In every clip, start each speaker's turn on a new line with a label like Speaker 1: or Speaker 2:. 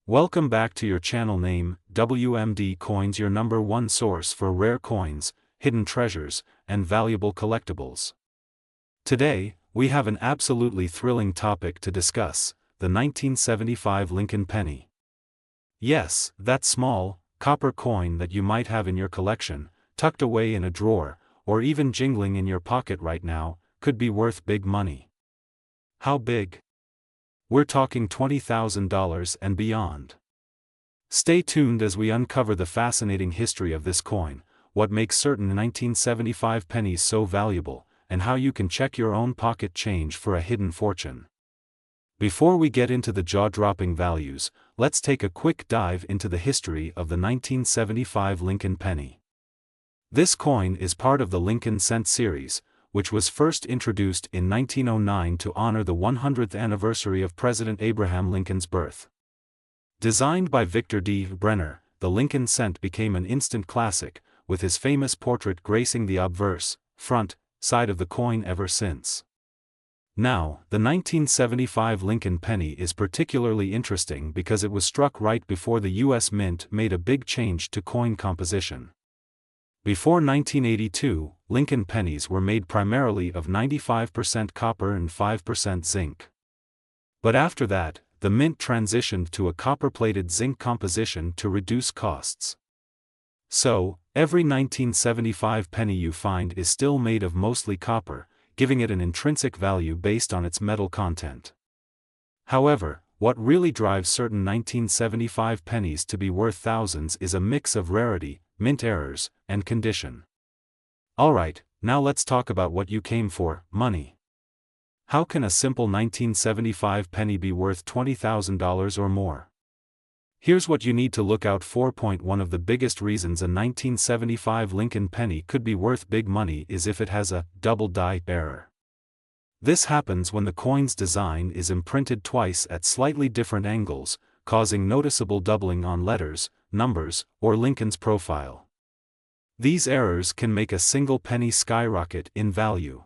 Speaker 1: Welcome back to your channel name, WMD Coins, your number one source for rare coins, hidden treasures, and valuable collectibles. Today, we have an absolutely thrilling topic to discuss, the 1975 Lincoln penny. Yes, that small, copper coin that you might have in your collection, tucked away in a drawer, or even jingling in your pocket right now, could be worth big money. How big? We're talking $20,000 and beyond. Stay tuned as we uncover the fascinating history of this coin, what makes certain 1975 pennies so valuable, and how you can check your own pocket change for a hidden fortune. Before we get into the jaw-dropping values, let's take a quick dive into the history of the 1975 Lincoln penny. This coin is part of the Lincoln Cent series, which was first introduced in 1909 to honor the 100th anniversary of President Abraham Lincoln's birth. Designed by Victor D. Brenner, the Lincoln Cent became an instant classic, with his famous portrait gracing the obverse, front, side of the coin ever since. Now, the 1975 Lincoln penny is particularly interesting because it was struck right before the U.S. Mint made a big change to coin composition. Before 1982, Lincoln pennies were made primarily of 95% copper and 5% zinc. But after that, the Mint transitioned to a copper-plated zinc composition to reduce costs. So, every 1975 penny you find is still made of mostly copper, giving it an intrinsic value based on its metal content. However, what really drives certain 1975 pennies to be worth thousands is a mix of rarity, mint errors, and condition. Alright, now let's talk about what you came for, money. How can a simple 1975 penny be worth $20,000 or more? Here's what you need to look out for. One of the biggest reasons a 1975 Lincoln penny could be worth big money is if it has a double die error. This happens when the coin's design is imprinted twice at slightly different angles, causing noticeable doubling on letters, numbers, or Lincoln's profile. These errors can make a single penny skyrocket in value.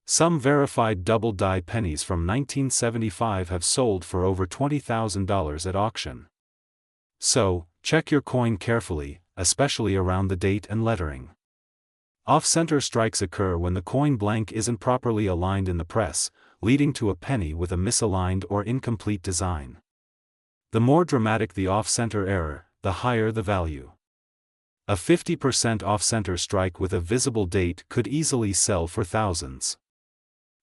Speaker 1: Some verified double-die pennies from 1975 have sold for over $20,000 at auction. So, check your coin carefully, especially around the date and lettering. Off-center strikes occur when the coin blank isn't properly aligned in the press, leading to a penny with a misaligned or incomplete design. The more dramatic the off-center error, the higher the value. A 50% off-center strike with a visible date could easily sell for thousands.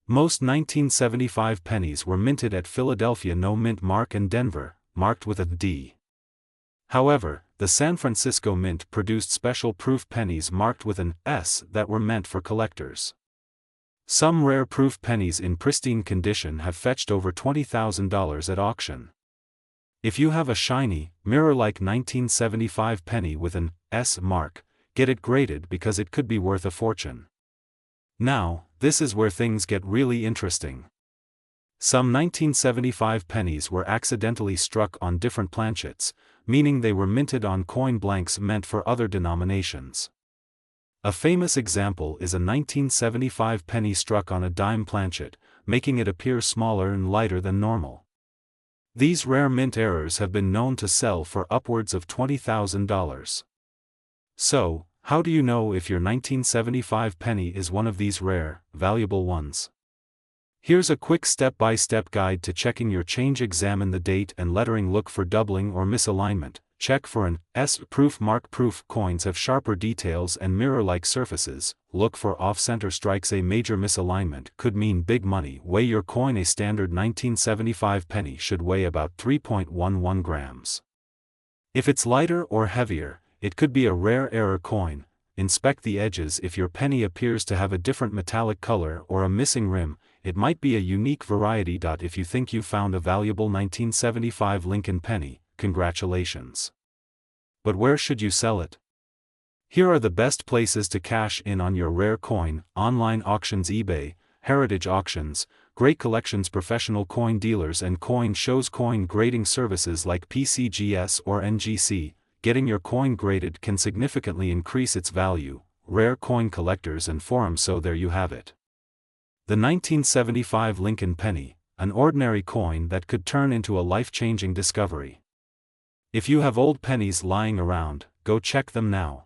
Speaker 1: Most 1975 pennies were minted at Philadelphia No Mint Mark and Denver, marked with a D. However, the San Francisco Mint produced special proof pennies marked with an S that were meant for collectors. Some rare proof pennies in pristine condition have fetched over $20,000 at auction. If you have a shiny, mirror-like 1975 penny with an S mark, get it graded because it could be worth a fortune. Now, this is where things get really interesting. Some 1975 pennies were accidentally struck on different planchets, meaning they were minted on coin blanks meant for other denominations. A famous example is a 1975 penny struck on a dime planchet, making it appear smaller and lighter than normal. These rare mint errors have been known to sell for upwards of $20,000. So, how do you know if your 1975 penny is one of these rare, valuable ones? Here's a quick step-by-step guide to checking your change. Examine the date and lettering. Look for doubling or misalignment. Check for an S-proof mark. Proof coins have sharper details and mirror-like surfaces. Look for off-center strikes. A major misalignment could mean big money. Weigh your coin. A standard 1975 penny should weigh about 3.11 grams. If it's lighter or heavier, it could be a rare error coin. Inspect the edges. If your penny appears to have a different metallic color or a missing rim, it might be a unique variety. If you think you found a valuable 1975 Lincoln penny, congratulations. But where should you sell it? Here are the best places to cash in on your rare coin: online auctions, eBay, heritage auctions, great collections, professional coin dealers and coin shows, coin grading services like PCGS or NGC. Getting your coin graded can significantly increase its value. Rare coin collectors and forums. So there you have it. The 1975 Lincoln penny, an ordinary coin that could turn into a life-changing discovery. If you have old pennies lying around, go check them now.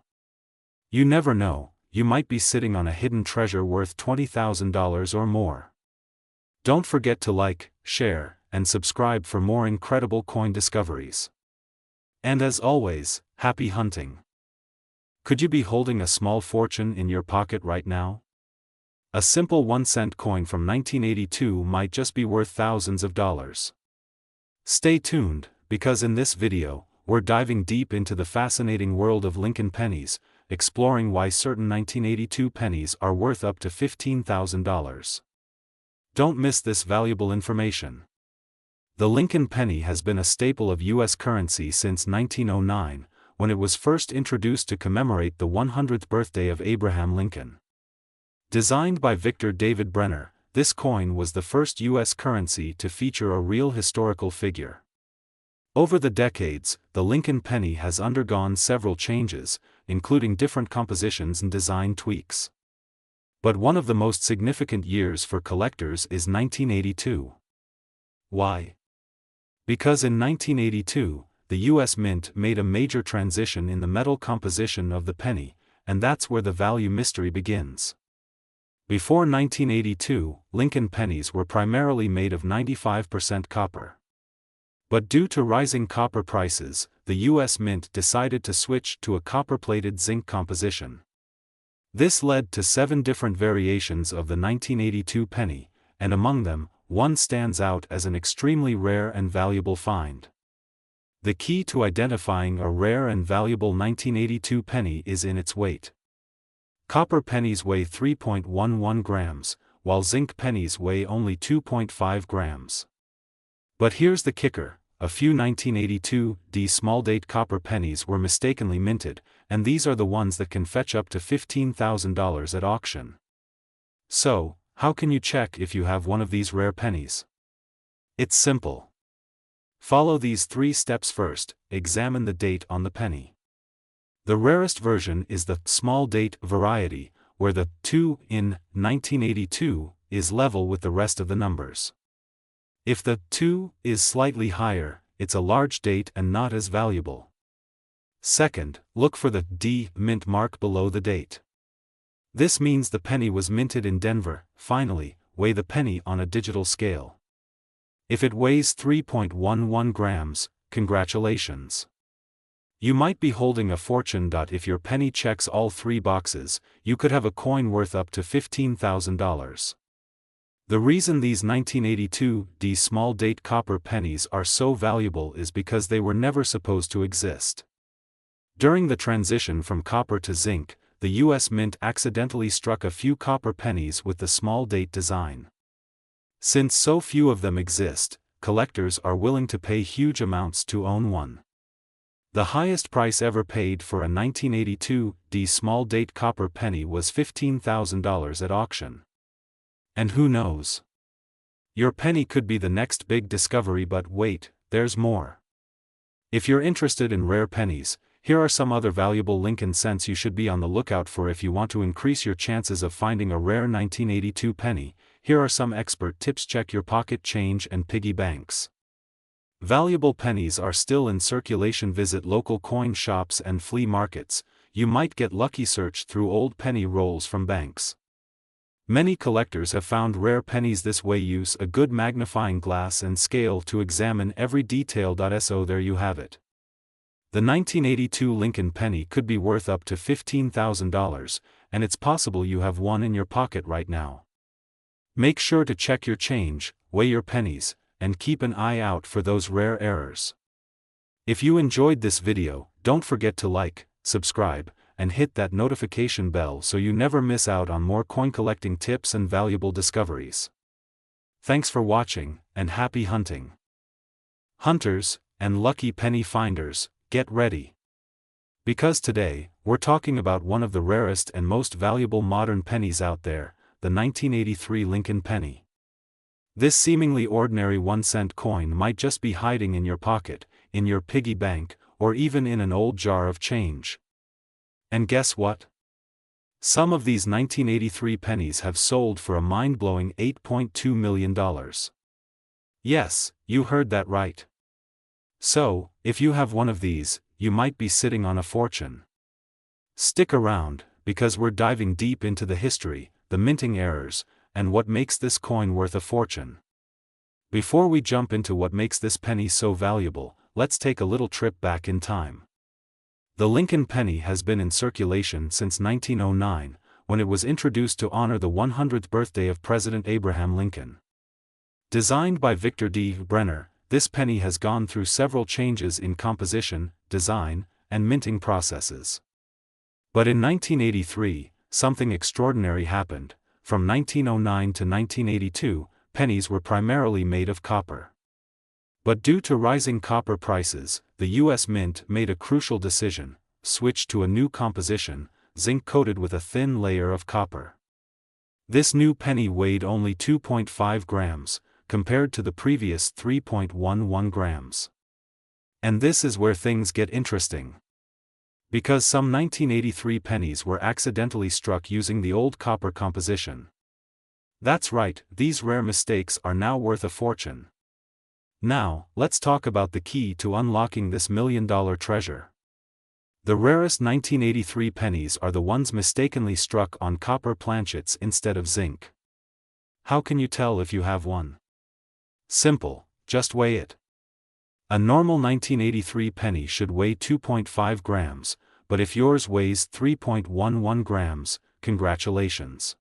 Speaker 1: You never know, you might be sitting on a hidden treasure worth $20,000 or more. Don't forget to like, share, and subscribe for more incredible coin discoveries. And as always, happy hunting. Could you be holding a small fortune in your pocket right now? A simple 1-cent coin from 1982 might just be worth thousands of dollars. Stay tuned, because in this video, we're diving deep into the fascinating world of Lincoln pennies, exploring why certain 1982 pennies are worth up to $15,000. Don't miss this valuable information. The Lincoln penny has been a staple of U.S. currency since 1909, when it was first introduced to commemorate the 100th birthday of Abraham Lincoln. Designed by Victor David Brenner, this coin was the first U.S. currency to feature a real historical figure. Over the decades, the Lincoln penny has undergone several changes, including different compositions and design tweaks. But one of the most significant years for collectors is 1982. Why? Because in 1982, the U.S. Mint made a major transition in the metal composition of the penny, and that's where the value mystery begins. Before 1982, Lincoln pennies were primarily made of 95% copper. But due to rising copper prices, the U.S. Mint decided to switch to a copper-plated zinc composition. This led to 7 different variations of the 1982 penny, and among them, one stands out as an extremely rare and valuable find. The key to identifying a rare and valuable 1982 penny is in its weight. Copper pennies weigh 3.11 grams, while zinc pennies weigh only 2.5 grams. But here's the kicker: a few 1982 small-date copper pennies were mistakenly minted, and these are the ones that can fetch up to $15,000 at auction. So, how can you check if you have one of these rare pennies? It's simple. Follow these 3 steps. First, examine the date on the penny. The rarest version is the small date variety, where the 2 in 1982 is level with the rest of the numbers. If the 2 is slightly higher, it's a large date and not as valuable. Second, look for the D mint mark below the date. This means the penny was minted in Denver. Finally, weigh the penny on a digital scale. If it weighs 3.11 grams, congratulations. You might be holding a fortune. If your penny checks all 3 boxes, you could have a coin worth up to $15,000. The reason these 1982 small-date copper pennies are so valuable is because they were never supposed to exist. During the transition from copper to zinc, the U.S. Mint accidentally struck a few copper pennies with the small-date design. Since so few of them exist, collectors are willing to pay huge amounts to own one. The highest price ever paid for a 1982 small-date copper penny was $15,000 at auction. And who knows? Your penny could be the next big discovery. But wait, there's more. If you're interested in rare pennies, here are some other valuable Lincoln cents you should be on the lookout for if you want to increase your chances of finding a rare 1982 penny. Here are some expert tips. Check your pocket change and piggy banks. Valuable pennies are still in circulation. Visit local coin shops and flea markets. You might get lucky. Search through old penny rolls from banks. Many collectors have found rare pennies this way. Use a good magnifying glass and scale to examine every detail. So there you have it. The 1982 Lincoln penny could be worth up to $15,000, and it's possible you have one in your pocket right now. Make sure to check your change, weigh your pennies, and keep an eye out for those rare errors. If you enjoyed this video, don't forget to like, subscribe, and hit that notification bell so you never miss out on more coin collecting tips and valuable discoveries. Thanks for watching, and happy hunting. Hunters, and lucky penny finders, get ready. Because today, we're talking about one of the rarest and most valuable modern pennies out there, the 1983 Lincoln penny. This seemingly ordinary 1-cent coin might just be hiding in your pocket, in your piggy bank, or even in an old jar of change. And guess what? Some of these 1983 pennies have sold for a mind-blowing $8.2 million. Yes, you heard that right. So, If you have one of these, you might be sitting on a fortune. Stick around, because we're diving deep into the history, the minting errors, and what makes this coin worth a fortune. Before we jump into what makes this penny so valuable, let's take a little trip back in time. The Lincoln penny has been in circulation since 1909, when it was introduced to honor the 100th birthday of President Abraham Lincoln. Designed by Victor D. Brenner, this penny has gone through several changes in composition, design, and minting processes. But in 1983, something extraordinary happened. From 1909 to 1982, pennies were primarily made of copper. But due to rising copper prices, the U.S. Mint made a crucial decision: switch to a new composition, zinc-coated with a thin layer of copper. This new penny weighed only 2.5 grams, compared to the previous 3.11 grams. And this is where things get interesting. Because some 1983 pennies were accidentally struck using the old copper composition. That's right, these rare mistakes are now worth a fortune. Now, let's talk about the key to unlocking this million-dollar treasure. The rarest 1983 pennies are the ones mistakenly struck on copper planchets instead of zinc. How can you tell if you have one? Simple, just weigh it. A normal 1983 penny should weigh 2.5 grams, but if yours weighs 3.11 grams, congratulations.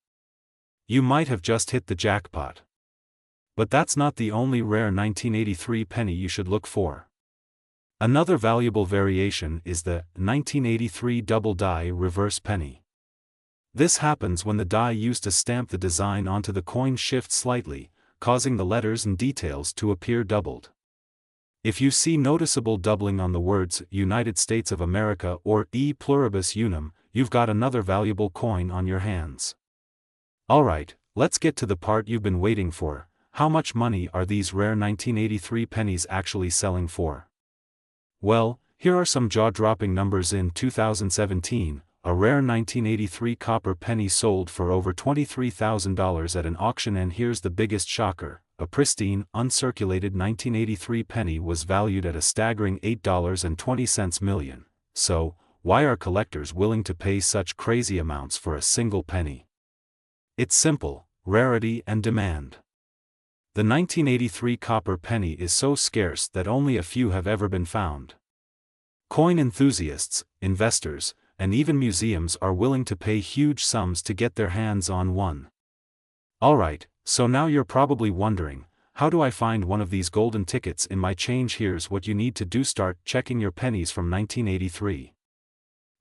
Speaker 1: You might have just hit the jackpot. But that's not the only rare 1983 penny you should look for. Another valuable variation is the 1983 double die reverse penny. This happens when the die used to stamp the design onto the coin shifts slightly, causing the letters and details to appear doubled. If you see noticeable doubling on the words United States of America or E pluribus unum, you've got another valuable coin on your hands. Alright, let's get to the part you've been waiting for. How much money are these rare 1983 pennies actually selling for? Well, here are some jaw-dropping numbers. In 2017, a rare 1983 copper penny sold for over $23,000 at an auction, and here's the biggest shocker: a pristine, uncirculated 1983 penny was valued at a staggering $8.20 million. So, why are collectors willing to pay such crazy amounts for a single penny? It's simple: rarity and demand. The 1983 copper penny is so scarce that only a few have ever been found. Coin enthusiasts, investors, and even museums are willing to pay huge sums to get their hands on one. Alright, so now you're probably wondering, how do I find one of these golden tickets in my change? Here's what you need to do: start checking your pennies from 1983.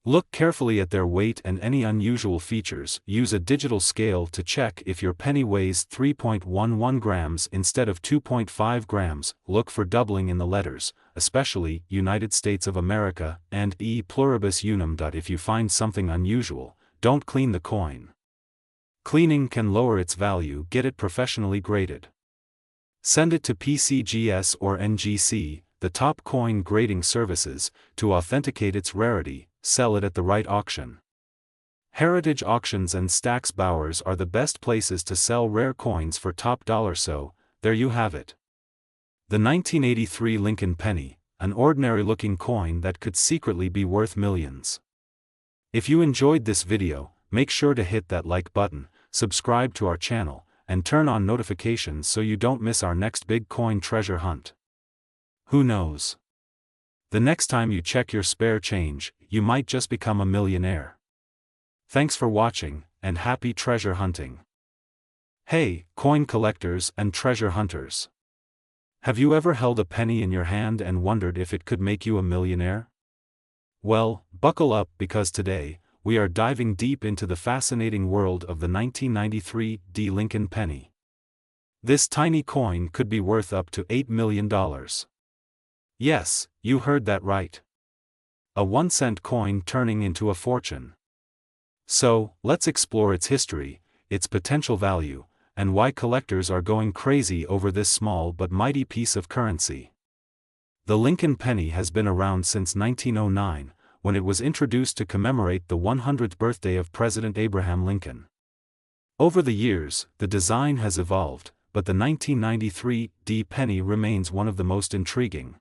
Speaker 1: Look carefully at their weight and any unusual features. Use a digital scale to check if your penny weighs 3.11 grams instead of 2.5 grams. Look for doubling in the letters, especially United States of America and E pluribus unum. If you find something unusual, don't clean the coin. Cleaning can lower its value. Get it professionally graded. Send it to PCGS or NGC, the top coin grading services, to authenticate its rarity. Sell it at the right auction. Heritage auctions and Stack's Bowers are the best places to sell rare coins for top dollar. So, there you have it. The 1983 Lincoln penny, an ordinary-looking coin that could secretly be worth millions. If you enjoyed this video, make sure to hit that like button, subscribe to our channel, and turn on notifications so you don't miss our next big coin treasure hunt. Who knows? The next time you check your spare change, you might just become a millionaire. Thanks for watching, and happy treasure hunting. Hey, coin collectors and treasure hunters. Have you ever held a penny in your hand and wondered if it could make you a millionaire? Well, buckle up, because today, we are diving deep into the fascinating world of the 1993 D. Lincoln penny. This tiny coin could be worth up to $8 million. Yes, you heard that right. A 1-cent coin turning into a fortune. So, let's explore its history, its potential value, and why collectors are going crazy over this small but mighty piece of currency. The Lincoln penny has been around since 1909, when it was introduced to commemorate the 100th birthday of President Abraham Lincoln. Over the years, the design has evolved, but the 1993 D penny remains one of the most intriguing.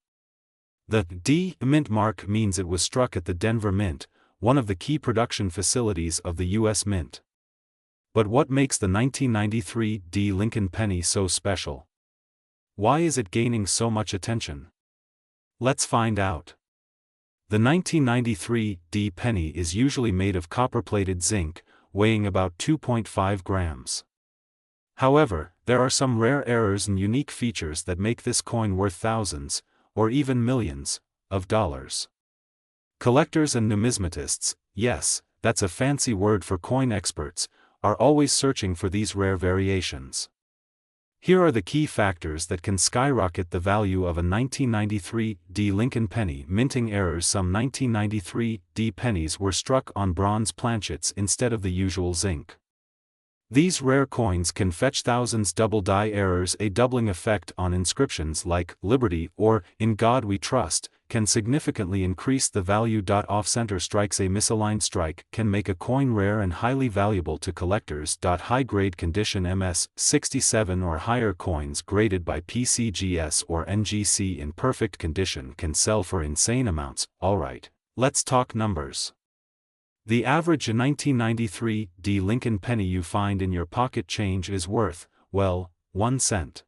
Speaker 1: The D Mint mark means it was struck at the Denver Mint, one of the key production facilities of the U.S. Mint. But what makes the 1993 D Lincoln penny so special? Why is it gaining so much attention? Let's find out. The 1993 D penny is usually made of copper-plated zinc, weighing about 2.5 grams. However, there are some rare errors and unique features that make this coin worth thousands, or even millions, of dollars. Collectors and numismatists, yes, that's a fancy word for coin experts, are always searching for these rare variations. Here are the key factors that can skyrocket the value of a 1993 D Lincoln penny. Minting errors. Some 1993 D pennies were struck on bronze planchets instead of the usual zinc. These rare coins can fetch thousands. Double die errors. A doubling effect on inscriptions like "Liberty" or "In God We Trust" can significantly increase the value. Off-center strikes. A misaligned strike can make a coin rare and highly valuable to collectors. High-grade condition. MS-67 or higher coins graded by PCGS or NGC in perfect condition can sell for insane amounts. Alright, let's talk numbers. The average 1993 D Lincoln penny you find in your pocket change is worth, well, 1 cent.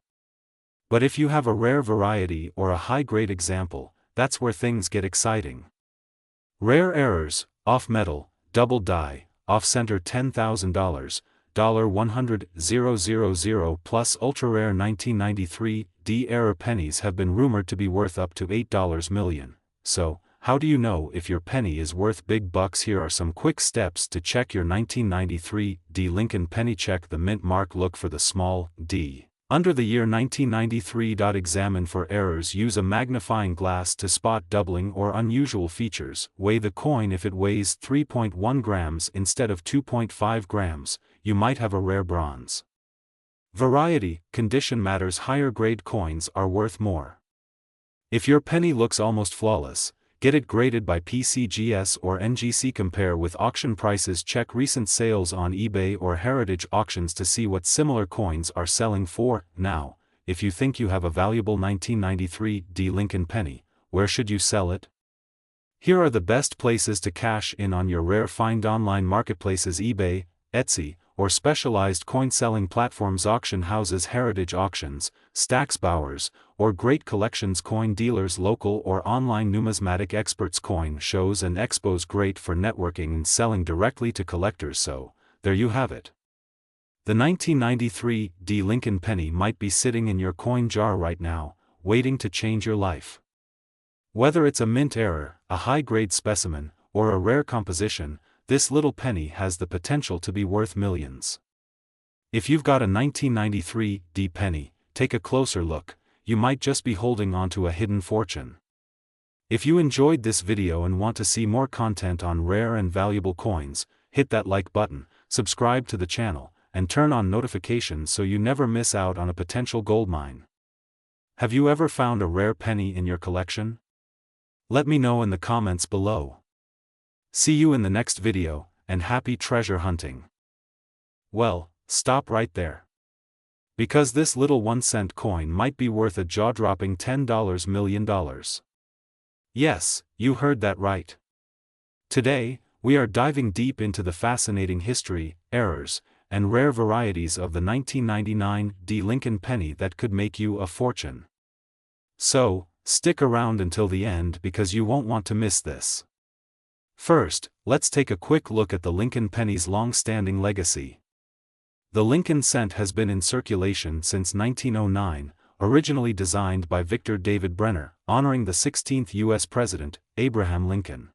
Speaker 1: But if you have a rare variety or a high-grade example, that's where things get exciting. Rare errors, off-metal, double die, off-center $10,000, $100,000 plus ultra-rare 1993 D error pennies have been rumored to be worth up to $8 million. So, how do you know if your penny is worth big bucks? Here are some quick steps to check your 1993 D Lincoln penny. Check the mint mark. Look for the small d under the year 1993. Examine for errors. Use a magnifying glass to spot doubling or unusual features. Weigh the coin. If it weighs 3.1 grams instead of 2.5 grams, you might have a rare bronze. Variety, condition matters. Higher grade coins are worth more. If your penny looks almost flawless, get it graded by PCGS or NGC. Compare with auction prices. Check recent sales on eBay or heritage auctions to see what similar coins are selling for. Now, if you think you have a valuable 1993 D Lincoln penny, where should you sell it? Here are the best places to cash in on your rare find. Online marketplaces, eBay, Etsy, or specialized coin-selling platforms. Auction houses, heritage auctions, Stacks Bowers, or great collections. Coin dealers, local or online. Numismatic experts. Coin shows and expos, great for networking and selling directly to collectors. So, there you have it. The 1993 D Lincoln penny might be sitting in your coin jar right now, waiting to change your life. Whether it's a mint error, a high-grade specimen, or a rare composition, this little penny has the potential to be worth millions. If you've got a 1993 D penny, take a closer look. You might just be holding onto a hidden fortune. If you enjoyed this video and want to see more content on rare and valuable coins, hit that like button, subscribe to the channel, and turn on notifications so you never miss out on a potential goldmine. Have you ever found a rare penny in your collection? Let me know in the comments below. See you in the next video, and happy treasure hunting. Well, stop right there. Because this little 1-cent coin might be worth a jaw-dropping $10 million. Yes, you heard that right. Today, we are diving deep into the fascinating history, errors, and rare varieties of the 1999 D Lincoln penny that could make you a fortune. So, stick around until the end because you won't want to miss this. First, let's take a quick look at the Lincoln penny's long-standing legacy. The Lincoln cent has been in circulation since 1909, originally designed by Victor David Brenner, honoring the 16th U.S. President, Abraham Lincoln.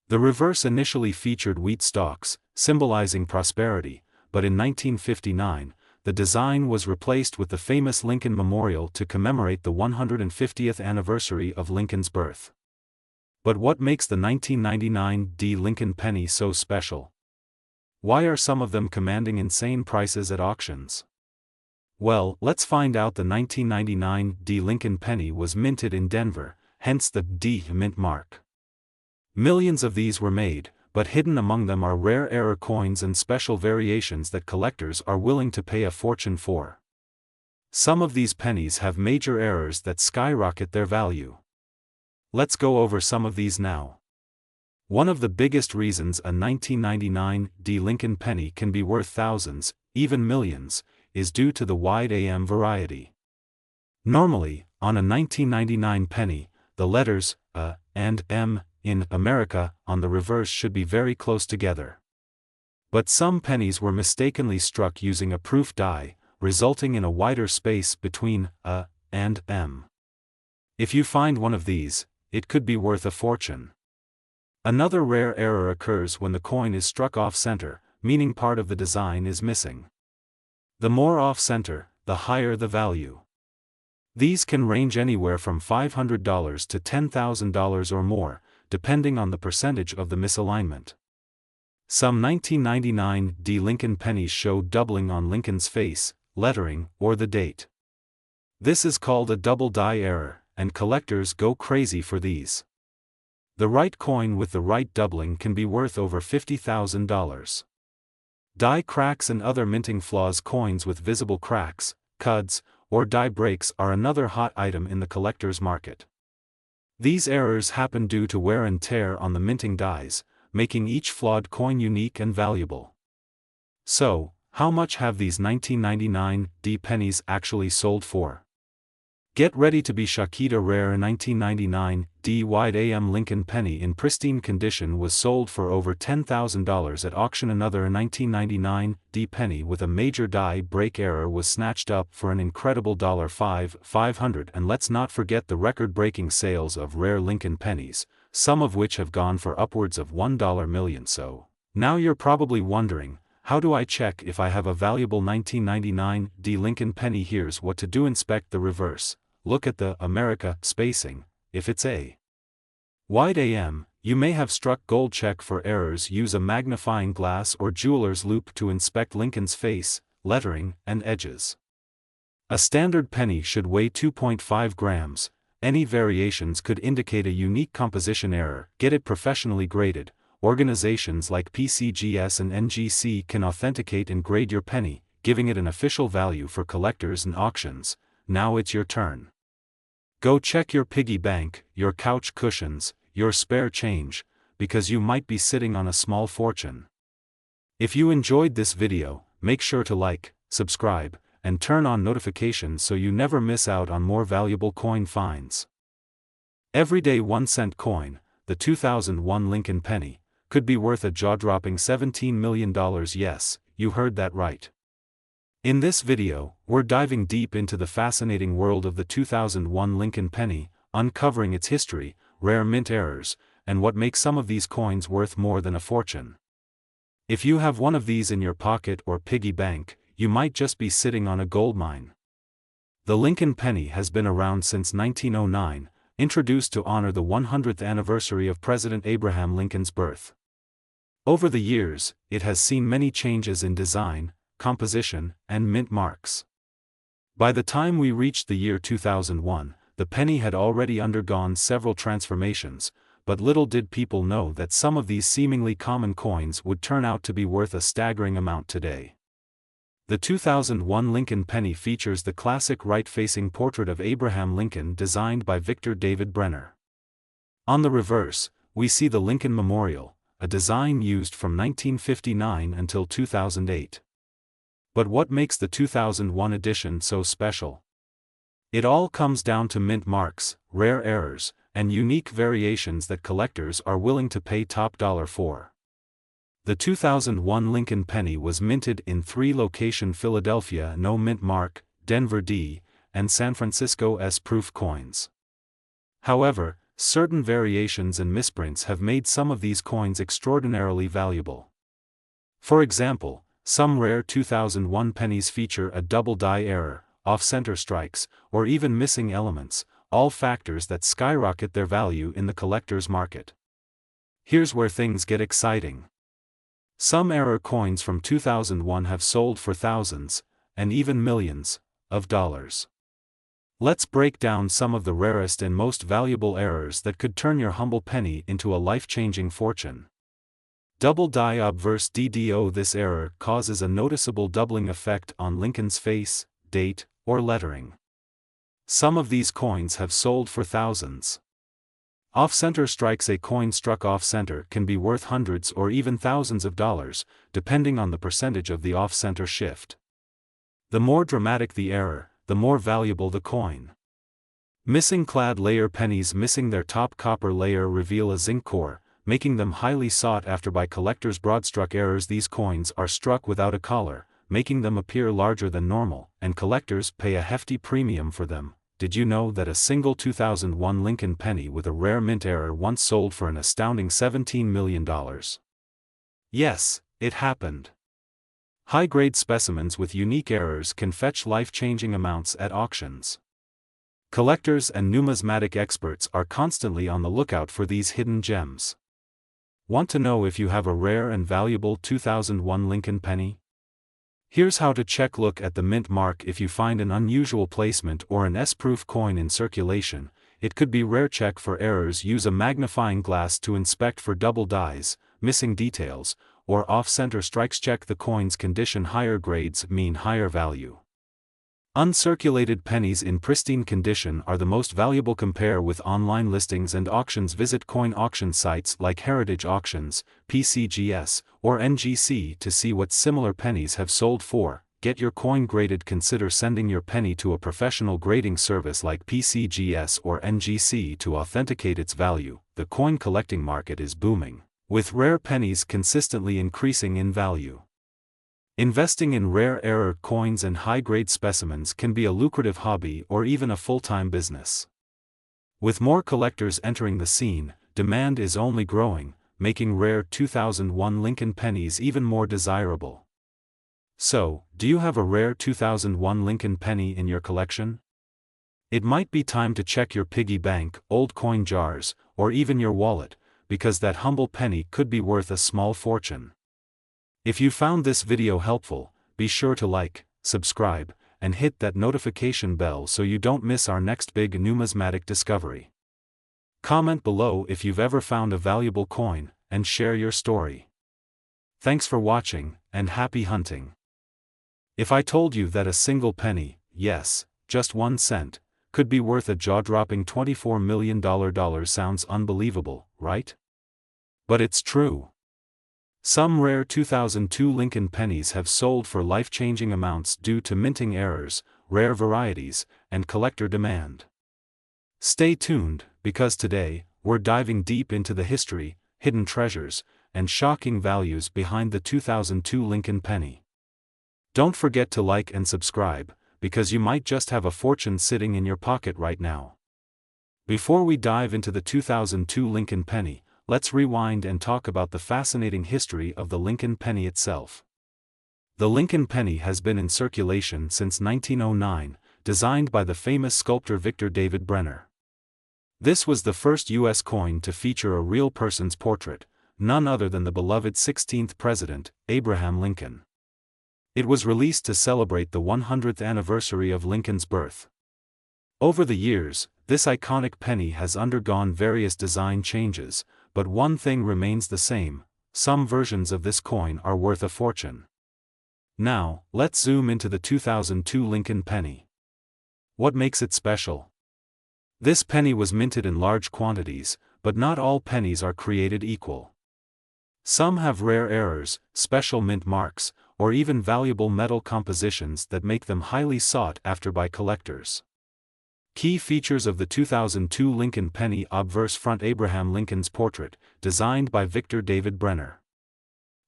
Speaker 1: The reverse initially featured wheat stalks, symbolizing prosperity, but in 1959, the design was replaced with the famous Lincoln Memorial to commemorate the 150th anniversary of Lincoln's birth. But what makes the 1999 D Lincoln penny so special? Why are some of them commanding insane prices at auctions? Well, let's find out. The 1999 D Lincoln penny was minted in Denver, hence the D mint mark. Millions of these were made, but hidden among them are rare error coins and special variations that collectors are willing to pay a fortune for. Some of these pennies have major errors that skyrocket their value. Let's go over some of these now. One of the biggest reasons a 1999 D Lincoln penny can be worth thousands, even millions, is due to the wide AM variety. Normally, on a 1999 penny, the letters A and M in America on the reverse should be very close together. But some pennies were mistakenly struck using a proof die, resulting in a wider space between A and M. If you find one of these, it could be worth a fortune. Another rare error occurs when the coin is struck off-center, meaning part of the design is missing. The more off-center, the higher the value. These can range anywhere from $500 to $10,000 or more, depending on the percentage of the misalignment. Some 1999 D Lincoln pennies show doubling on Lincoln's face, lettering, or the date. This is called a double die error, and collectors go crazy for these. The right coin with the right doubling can be worth over $50,000. Die cracks and other minting flaws. Coins with visible cracks, cuds, or die breaks are another hot item in the collector's market. These errors happen due to wear and tear on the minting dies, making each flawed coin unique and valuable. So, how much have these 1999 D pennies actually sold for? Get ready to be shocked. A rare 1999 D wide AM Lincoln penny in pristine condition was sold for over $10,000 at auction. Another 1999 D penny with a major die break error was snatched up for an incredible $500. And let's not forget the record-breaking sales of rare Lincoln pennies, some of which have gone for upwards of $1 million. So, now you're probably wondering, how do I check if I have a valuable 1999 D Lincoln penny? Here's what to do. Inspect the reverse. Look at the America spacing. If it's a wide AM, you may have struck gold. Check for errors. Use a magnifying glass or jeweler's loupe to inspect Lincoln's face, lettering, and edges. A standard penny should weigh 2.5 grams. Any variations could indicate a unique composition error. Get it professionally graded. Organizations like PCGS and NGC can authenticate and grade your penny, giving it an official value for collectors and auctions. Now it's your turn. Go check your piggy bank, your couch cushions, your spare change, because you might be sitting on a small fortune. If you enjoyed this video, make sure to like, subscribe, and turn on notifications so you never miss out on more valuable coin finds. Everyday 1-cent coin, the 2001 Lincoln penny, could be worth a jaw-dropping $17 million. Yes, you heard that right. In this video, we're diving deep into the fascinating world of the 2001 Lincoln penny, uncovering its history, rare mint errors, and what makes some of these coins worth more than a fortune. If you have one of these in your pocket or piggy bank, you might just be sitting on a goldmine. The Lincoln penny has been around since 1909, introduced to honor the 100th anniversary of President Abraham Lincoln's birth. Over the years, it has seen many changes in design, composition, and mint marks. By the time we reached the year 2001, the penny had already undergone several transformations, but little did people know that some of these seemingly common coins would turn out to be worth a staggering amount today. The 2001 Lincoln penny features the classic right-facing portrait of Abraham Lincoln designed by Victor David Brenner. On the reverse, we see the Lincoln Memorial, a design used from 1959 until 2008. But what makes the 2001 edition so special? It all comes down to mint marks, rare errors, and unique variations that collectors are willing to pay top dollar for. The 2001 Lincoln penny was minted in 3 locations: Philadelphia No mint mark, Denver D, and San Francisco S proof coins. However, certain variations and misprints have made some of these coins extraordinarily valuable. For example, some rare 2001 pennies feature a double die error, off-center strikes, or even missing elements, all factors that skyrocket their value in the collector's market. Here's where things get exciting. Some error coins from 2001 have sold for thousands, and even millions, of dollars. Let's break down some of the rarest and most valuable errors that could turn your humble penny into a life-changing fortune. Double die obverse DDO. This error causes a noticeable doubling effect on Lincoln's face, date, or lettering. Some of these coins have sold for thousands. Off-center strikes. A coin struck off-center can be worth hundreds or even thousands of dollars, depending on the percentage of the off-center shift. The more dramatic the error, the more valuable the coin. Missing clad layer pennies. Missing their top copper layer reveal a zinc core, making them highly sought after by collectors. Broadstruck errors. These coins are struck without a collar, making them appear larger than normal, and collectors pay a hefty premium for them. Did you know that a single 2001 Lincoln penny with a rare mint error once sold for an astounding $17 million? Yes, it happened. High-grade specimens with unique errors can fetch life-changing amounts at auctions. Collectors and numismatic experts are constantly on the lookout for these hidden gems. Want to know if you have a rare and valuable 2001 Lincoln penny? Here's how to check. Look at the mint mark. If you find an unusual placement or an S-proof coin in circulation, it could be rare. Check for errors. Use a magnifying glass to inspect for double dies, missing details, or off-center strikes. Check the coin's condition. Higher grades mean higher value. Uncirculated pennies in pristine condition are the most valuable. Compare with online listings and auctions. Visit coin auction sites like Heritage Auctions, PCGS, or NGC to see what similar pennies have sold for. Get your coin graded. Consider sending your penny to a professional grading service like PCGS or NGC to authenticate its value. The coin collecting market is booming, with rare pennies consistently increasing in value. Investing in rare error coins and high-grade specimens can be a lucrative hobby or even a full-time business. With more collectors entering the scene, demand is only growing, making rare 2001 Lincoln pennies even more desirable. So, do you have a rare 2001 Lincoln penny in your collection? It might be time to check your piggy bank, old coin jars, or even your wallet, because that humble penny could be worth a small fortune. If you found this video helpful, be sure to like, subscribe, and hit that notification bell so you don't miss our next big numismatic discovery. Comment below if you've ever found a valuable coin, and share your story. Thanks for watching, and happy hunting. If I told you that a single penny, yes, just 1 cent, could be worth a jaw-dropping $24 million, sounds unbelievable, right? But it's true. Some rare 2002 Lincoln pennies have sold for life-changing amounts due to minting errors, rare varieties, and collector demand. Stay tuned, because today, we're diving deep into the history, hidden treasures, and shocking values behind the 2002 Lincoln penny. Don't forget to like and subscribe, because you might just have a fortune sitting in your pocket right now. Before we dive into the 2002 Lincoln penny, let's rewind and talk about the fascinating history of the Lincoln penny itself. The Lincoln penny has been in circulation since 1909, designed by the famous sculptor Victor David Brenner. This was the first U.S. coin to feature a real person's portrait, none other than the beloved 16th President, Abraham Lincoln. It was released to celebrate the 100th anniversary of Lincoln's birth. Over the years, this iconic penny has undergone various design changes, but one thing remains the same: some versions of this coin are worth a fortune. Now, let's zoom into the 2002 Lincoln penny. What makes it special? This penny was minted in large quantities, but not all pennies are created equal. Some have rare errors, special mint marks, or even valuable metal compositions that make them highly sought after by collectors. Key features of the 2002 Lincoln penny: obverse front Abraham Lincoln's portrait, designed by Victor David Brenner.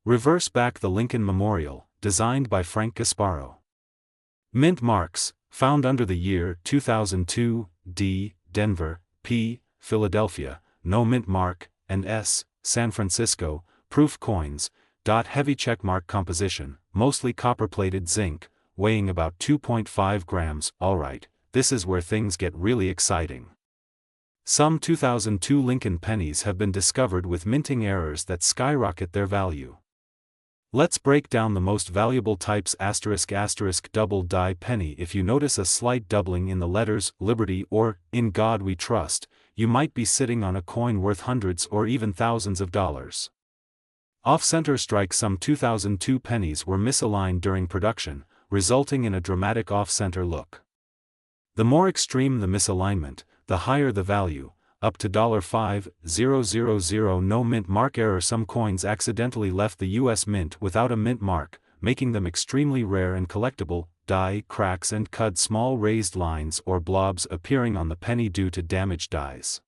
Speaker 1: Reverse back the Lincoln Memorial, designed by Frank Gasparo. Mint marks, found under the year 2002, D, Denver, P, Philadelphia, no mint mark, and S, San Francisco, proof coins, heavy checkmark composition, mostly copper-plated zinc, weighing about 2.5 grams, alright. This is where things get really exciting. Some 2002 Lincoln pennies have been discovered with minting errors that skyrocket their value. Let's break down the most valuable types. **** double die penny. If you notice a slight doubling in the letters Liberty or In God We Trust, you might be sitting on a coin worth hundreds or even thousands of dollars. Off-center strike. Some 2002 pennies were misaligned during production, resulting in a dramatic off-center look. The more extreme the misalignment, the higher the value. up to $5,000 no mint mark error. Some coins accidentally left the US Mint without a mint mark, making them extremely rare and collectible. Die cracks and cud, small raised lines or blobs appearing on the penny due to damaged dies.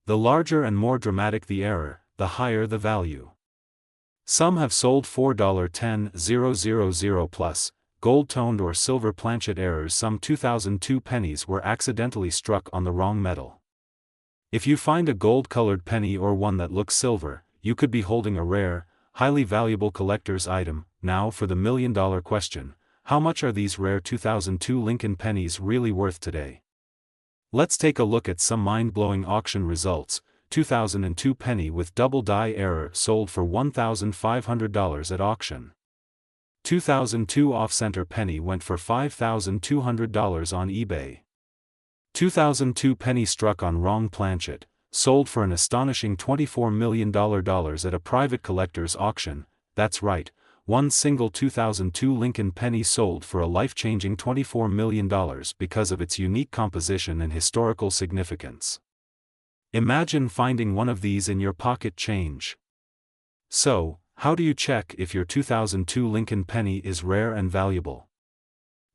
Speaker 1: The larger and more dramatic the error, the higher the value. Some have sold $4.10,000 plus. Gold-toned or silver planchet errors. Some 2002 pennies were accidentally struck on the wrong metal. If you find a gold-colored penny or one that looks silver, you could be holding a rare, highly valuable collector's item. Now for the million-dollar question: how much are these rare 2002 Lincoln pennies really worth today? Let's take a look at some mind-blowing auction results. 2002 penny with double die error sold for $1,500 at auction. 2002 off-center penny went for $5,200 on eBay. 2002 penny struck on wrong planchet, sold for an astonishing $24 million at a private collector's auction. That's right, one single 2002 Lincoln penny sold for a life-changing $24 million because of its unique composition and historical significance. Imagine finding one of these in your pocket change. So, how do you check if your 2002 Lincoln penny is rare and valuable?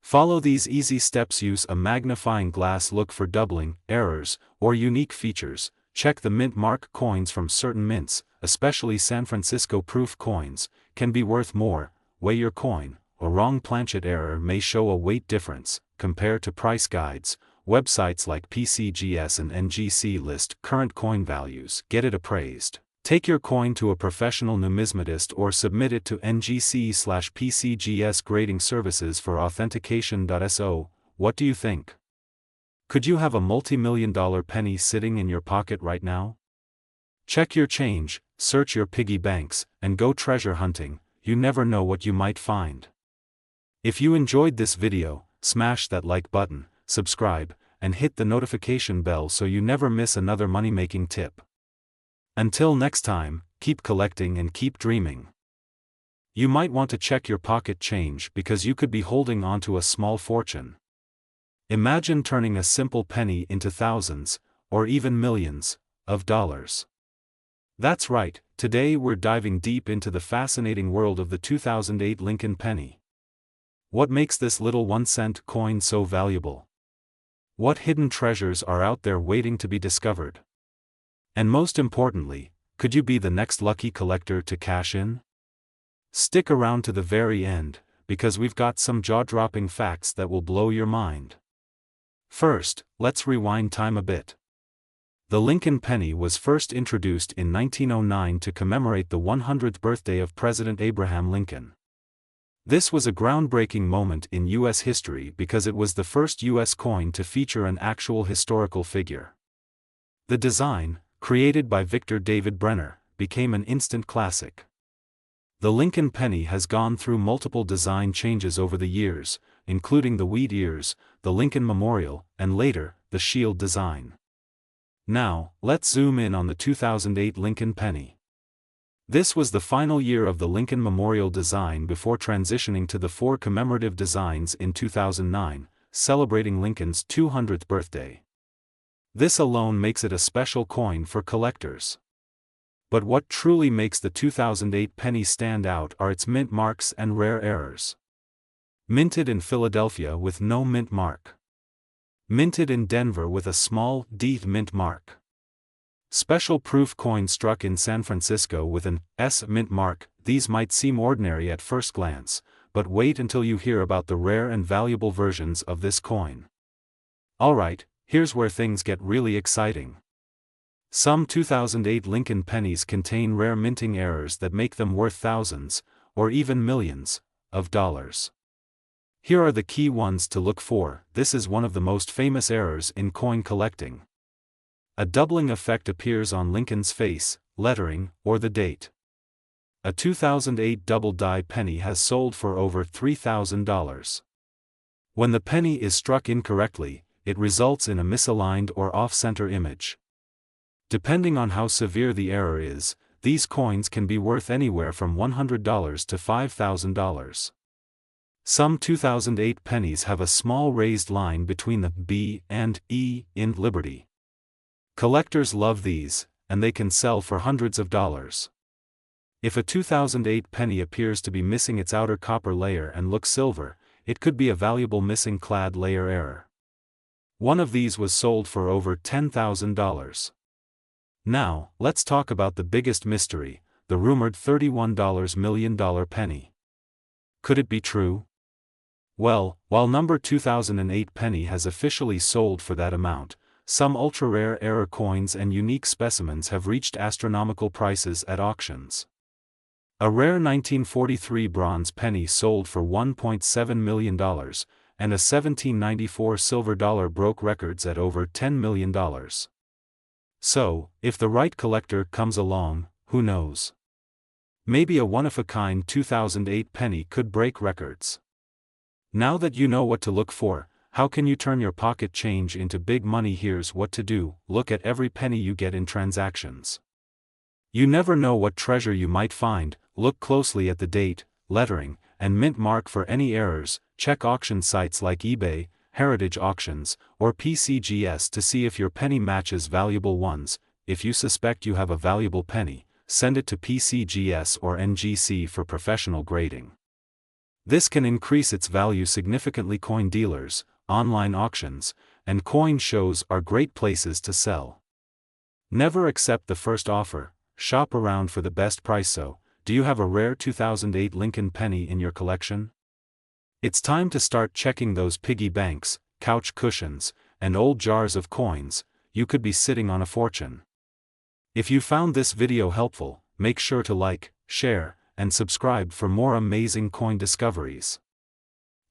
Speaker 1: Follow these easy steps. Use a magnifying glass. Look for doubling, errors, or unique features. Check the mint mark. Coins from certain mints, especially San Francisco proof coins, can be worth more. Weigh your coin. A wrong planchet error may show a weight difference. Compare to price guides. Websites like PCGS and NGC list current coin values. Get it appraised. Take your coin to a professional numismatist or submit it to NGC/PCGS grading services for authentication. So, what do you think? Could you have a multi-million-dollar penny sitting in your pocket right now? Check your change, search your piggy banks, and go treasure hunting. You never know what you might find. If you enjoyed this video, smash that like button, subscribe, and hit the notification bell so you never miss another money-making tip. Until next time, keep collecting and keep dreaming. You might want to check your pocket change because you could be holding onto a small fortune. Imagine turning a simple penny into thousands, or even millions, of dollars. That's right, today we're diving deep into the fascinating world of the 2008 Lincoln penny. What makes this little 1-cent coin so valuable? What hidden treasures are out there waiting to be discovered? And most importantly, could you be the next lucky collector to cash in? Stick around to the very end, because we've got some jaw-dropping facts that will blow your mind. First, let's rewind time a bit. The Lincoln penny was first introduced in 1909 to commemorate the 100th birthday of President Abraham Lincoln. This was a groundbreaking moment in U.S. history because it was the first U.S. coin to feature an actual historical figure. The design, created by Victor David Brenner, became an instant classic. The Lincoln penny has gone through multiple design changes over the years, including the wheat ears, the Lincoln Memorial, and later, the shield design. Now, let's zoom in on the 2008 Lincoln penny. This was the final year of the Lincoln Memorial design before transitioning to the 4 commemorative designs in 2009, celebrating Lincoln's 200th birthday. This alone makes it a special coin for collectors. But what truly makes the 2008 penny stand out are its mint marks and rare errors. Minted in Philadelphia with no mint mark. Minted in Denver with a small D mint mark. Special proof coin struck in San Francisco with an S mint mark. These might seem ordinary at first glance, but wait until you hear about the rare and valuable versions of this coin. Alright, here's where things get really exciting. Some 2008 Lincoln pennies contain rare minting errors that make them worth thousands, or even millions, of dollars. Here are the key ones to look for. This is one of the most famous errors in coin collecting. A doubling effect appears on Lincoln's face, lettering, or the date. A 2008 double die penny has sold for over $3,000. When the penny is struck incorrectly, it results in a misaligned or off-center image. Depending on how severe the error is, these coins can be worth anywhere from $100 to $5,000. Some 2008 pennies have a small raised line between the B and E in Liberty. Collectors love these, and they can sell for hundreds of dollars. If a 2008 penny appears to be missing its outer copper layer and looks silver, it could be a valuable missing clad layer error. One of these was sold for over $10,000. Now, let's talk about the biggest mystery, the rumored $31 million penny. Could it be true? Well, while number 2008 penny has officially sold for that amount, some ultra-rare error coins and unique specimens have reached astronomical prices at auctions. A rare 1943 bronze penny sold for $1.7 million, and a 1794 silver dollar broke records at over $10 million. So, if the right collector comes along, who knows? Maybe a one-of-a-kind 2008 penny could break records. Now that you know what to look for, how can you turn your pocket change into big money? Here's what to do: look at every penny you get in transactions. You never know what treasure you might find. Look closely at the date, lettering, and mint mark for any errors. Check auction sites like eBay, Heritage Auctions, or PCGS to see if your penny matches valuable ones. If you suspect you have a valuable penny, send it to PCGS or NGC for professional grading. This can increase its value significantly. Coin dealers, online auctions, and coin shows are great places to sell. Never accept the first offer. Shop around for the best price. So, do you have a rare 2008 Lincoln penny in your collection? It's time to start checking those piggy banks, couch cushions, and old jars of coins. You could be sitting on a fortune. If you found this video helpful, make sure to like, share, and subscribe for more amazing coin discoveries.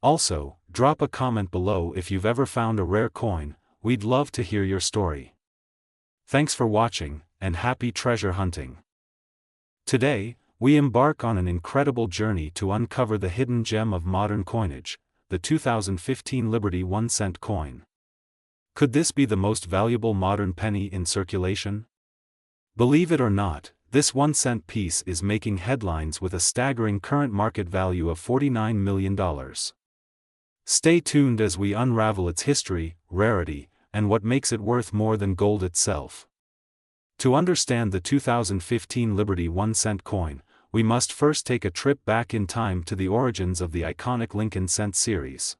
Speaker 1: Also, drop a comment below if you've ever found a rare coin. We'd love to hear your story. Thanks for watching, and happy treasure hunting. Today, we embark on an incredible journey to uncover the hidden gem of modern coinage, the 2015 Liberty 1-cent coin. Could this be the most valuable modern penny in circulation? Believe it or not, this 1-cent piece is making headlines with a staggering current market value of $49 million. Stay tuned as we unravel its history, rarity, and what makes it worth more than gold itself. To understand the 2015 Liberty 1-cent coin, we must first take a trip back in time to the origins of the iconic Lincoln cent series.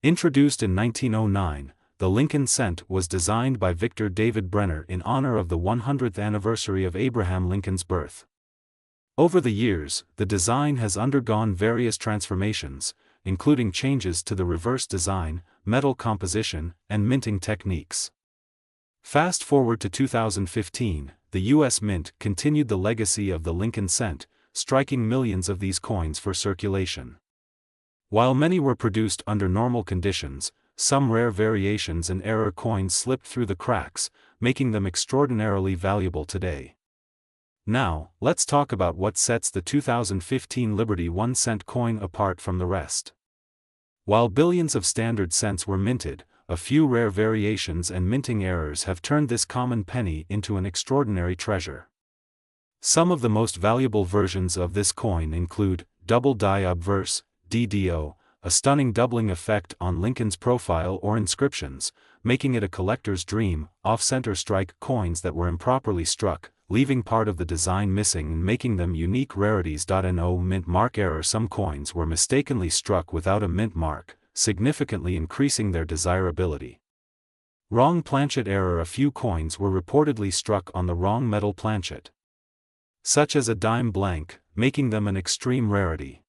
Speaker 1: Introduced in 1909, the Lincoln cent was designed by Victor David Brenner in honor of the 100th anniversary of Abraham Lincoln's birth. Over the years, the design has undergone various transformations, including changes to the reverse design, metal composition, and minting techniques. Fast forward to 2015, the U.S. Mint continued the legacy of the Lincoln cent, striking millions of these coins for circulation. While many were produced under normal conditions, some rare variations and error coins slipped through the cracks, making them extraordinarily valuable today. Now, let's talk about what sets the 2015 Liberty 1-cent coin apart from the rest. While billions of standard cents were minted, a few rare variations and minting errors have turned this common penny into an extraordinary treasure. Some of the most valuable versions of this coin include double die obverse, DDO, a stunning doubling effect on Lincoln's profile or inscriptions, making it a collector's dream, off-center strike coins that were improperly struck, leaving part of the design missing and making them unique rarities. No mint mark error. Some coins were mistakenly struck without a mint mark, significantly increasing their desirability. Wrong planchet error. A few coins were reportedly struck on the wrong metal planchet, such as a dime blank, making them an extreme rarity.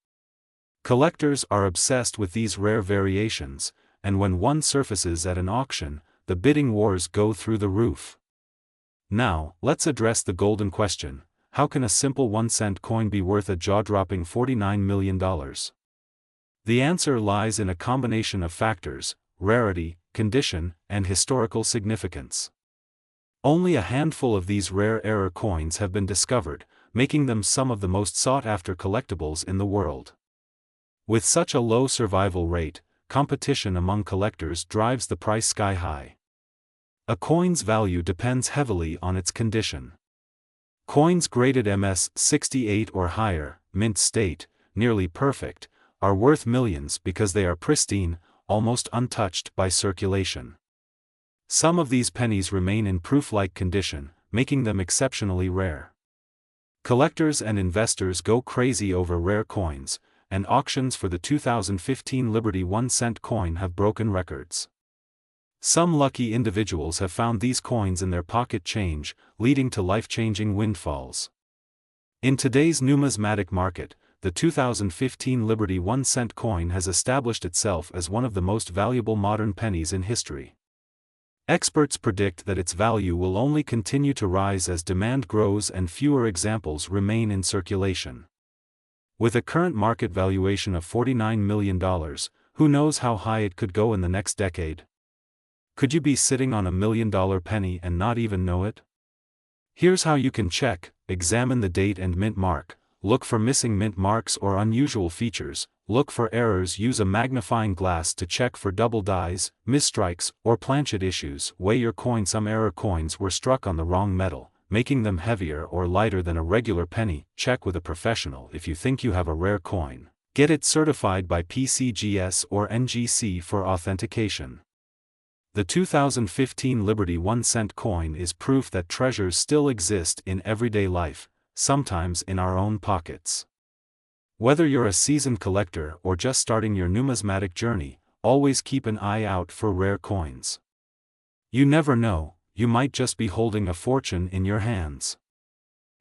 Speaker 1: Collectors are obsessed with these rare variations, and when one surfaces at an auction, the bidding wars go through the roof. Now, let's address the golden question: how can a simple 1-cent coin be worth a jaw-dropping $49 million? The answer lies in a combination of factors: rarity, condition, and historical significance. Only a handful of these rare error coins have been discovered, making them some of the most sought-after collectibles in the world. With such a low survival rate, competition among collectors drives the price sky high. A coin's value depends heavily on its condition. Coins graded MS 68 or higher, mint state, nearly perfect, are worth millions because they are pristine, almost untouched by circulation. Some of these pennies remain in proof-like condition, making them exceptionally rare. Collectors and investors go crazy over rare coins, and auctions for the 2015 Liberty 1-cent coin have broken records. Some lucky individuals have found these coins in their pocket change, leading to life-changing windfalls. In today's numismatic market, the 2015 Liberty 1-cent coin has established itself as one of the most valuable modern pennies in history. Experts predict that its value will only continue to rise as demand grows and fewer examples remain in circulation. With a current market valuation of $49 million, who knows how high it could go in the next decade? Could you be sitting on $1 million penny and not even know it? Here's how you can check: examine the date and mint mark, look for missing mint marks or unusual features, look for errors, use a magnifying glass to check for double dies, misstrikes, or planchet issues, weigh your coin. Some error coins were struck on the wrong metal, making them heavier or lighter than a regular penny. Check with a professional. If you think you have a rare coin, get it certified by PCGS or NGC for authentication. The 2015 Liberty 1-cent coin is proof that treasures still exist in everyday life, sometimes in our own pockets. Whether you're a seasoned collector or just starting your numismatic journey, always keep an eye out for rare coins. You never know, you might just be holding a fortune in your hands.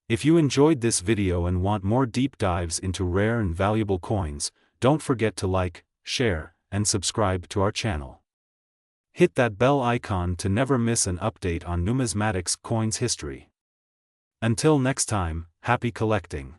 Speaker 1: If you enjoyed this video and want more deep dives into rare and valuable coins, don't forget to like, share, and subscribe to our channel. Hit that bell icon to never miss an update on numismatics coins history. Until next time, happy collecting.